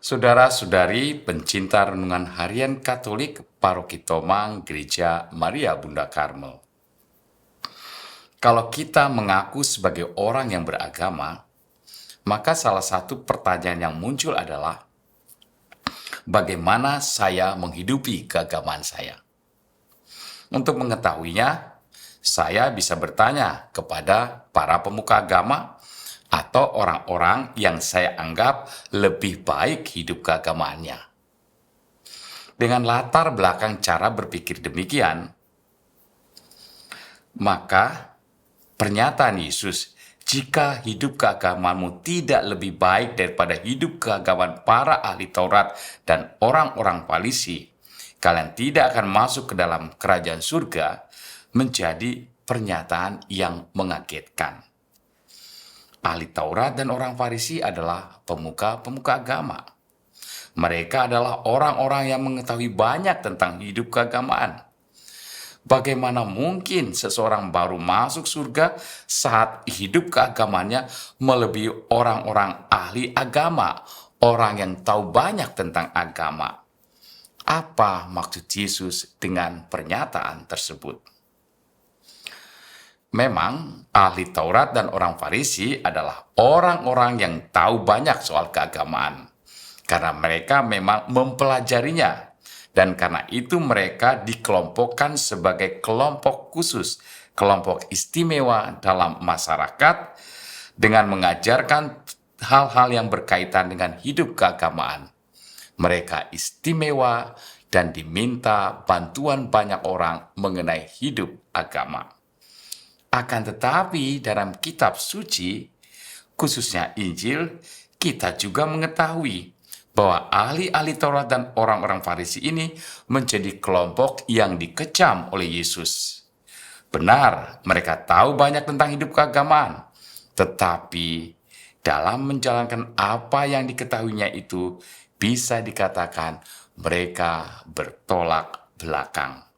Saudara-saudari pencinta renungan harian Katolik Paroki Tomang Gereja Maria Bunda Karmel. Kalau kita mengaku sebagai orang yang beragama, maka salah satu pertanyaan yang muncul adalah, bagaimana saya menghidupi keagamaan saya? Untuk mengetahuinya, saya bisa bertanya kepada para pemuka agama atau orang-orang yang saya anggap lebih baik hidup keagamaannya. Dengan latar belakang cara berpikir demikian, maka pernyataan Yesus, jika hidup keagamaanmu tidak lebih baik daripada hidup keagamaan para ahli Taurat dan orang-orang Farisi, kalian tidak akan masuk ke dalam kerajaan surga, menjadi pernyataan yang mengagetkan. Ahli Taurat dan orang Farisi adalah pemuka-pemuka agama. Mereka adalah orang-orang yang mengetahui banyak tentang hidup keagamaan. Bagaimana mungkin seseorang baru masuk surga saat hidup keagamaannya melebihi orang-orang ahli agama, orang yang tahu banyak tentang agama? Apa maksud Yesus dengan pernyataan tersebut? Memang ahli Taurat dan orang Farisi adalah orang-orang yang tahu banyak soal keagamaan, karena mereka memang mempelajarinya, dan karena itu mereka dikelompokkan sebagai kelompok khusus, kelompok istimewa dalam masyarakat dengan mengajarkan hal-hal yang berkaitan dengan hidup keagamaan. Mereka istimewa dan diminta bantuan banyak orang mengenai hidup agama. Akan tetapi dalam kitab suci, khususnya Injil, kita juga mengetahui bahwa ahli-ahli Taurat dan orang-orang Farisi ini menjadi kelompok yang dikecam oleh Yesus. Benar, mereka tahu banyak tentang hidup keagamaan, tetapi dalam menjalankan apa yang diketahuinya itu, bisa dikatakan mereka bertolak belakang.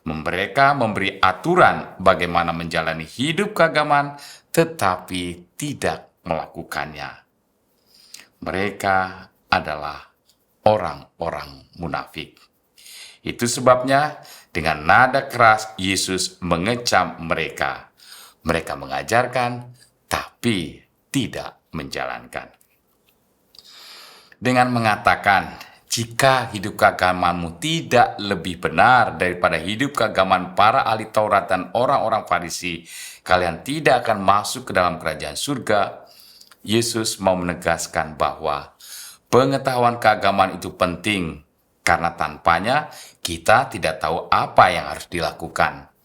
Mereka memberi aturan bagaimana menjalani hidup keagamaan, tetapi tidak melakukannya. Mereka adalah orang-orang munafik. Itu sebabnya dengan nada keras Yesus mengecam mereka. Mereka mengajarkan, tapi tidak menjalankan. Dengan mengatakan, jika hidup keagamaanmu tidak lebih benar daripada hidup keagamaan para ahli Taurat dan orang-orang Farisi, kalian tidak akan masuk ke dalam kerajaan surga. Yesus mau menegaskan bahwa pengetahuan keagamaan itu penting, karena tanpanya kita tidak tahu apa yang harus dilakukan.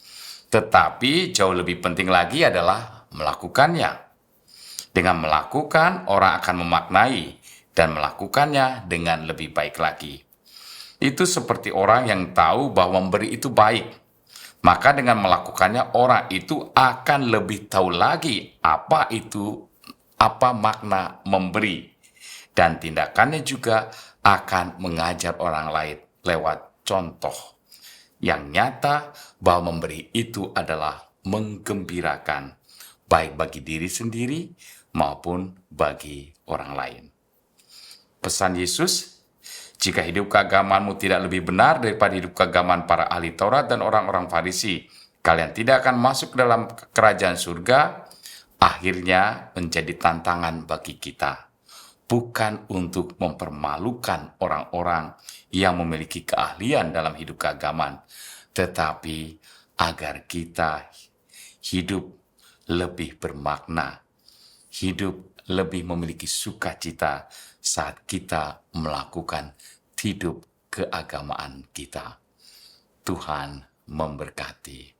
Tetapi jauh lebih penting lagi adalah melakukannya. Dengan melakukan, orang akan memaknai dan melakukannya dengan lebih baik lagi. Itu seperti orang yang tahu bahwa memberi itu baik. Maka dengan melakukannya, orang itu akan lebih tahu lagi apa makna memberi. Dan tindakannya juga akan mengajar orang lain lewat contoh yang nyata bahwa memberi itu adalah menggembirakan, baik bagi diri sendiri maupun bagi orang lain. Pesan Yesus, jika hidup keagamaanmu tidak lebih benar daripada hidup keagamaan para ahli Taurat dan orang-orang Farisi, kalian tidak akan masuk ke dalam kerajaan surga, akhirnya menjadi tantangan bagi kita. Bukan untuk mempermalukan orang-orang yang memiliki keahlian dalam hidup keagamaan, tetapi agar kita hidup lebih bermakna, hidup lebih memiliki sukacita saat kita melakukan hidup keagamaan kita. Tuhan memberkati.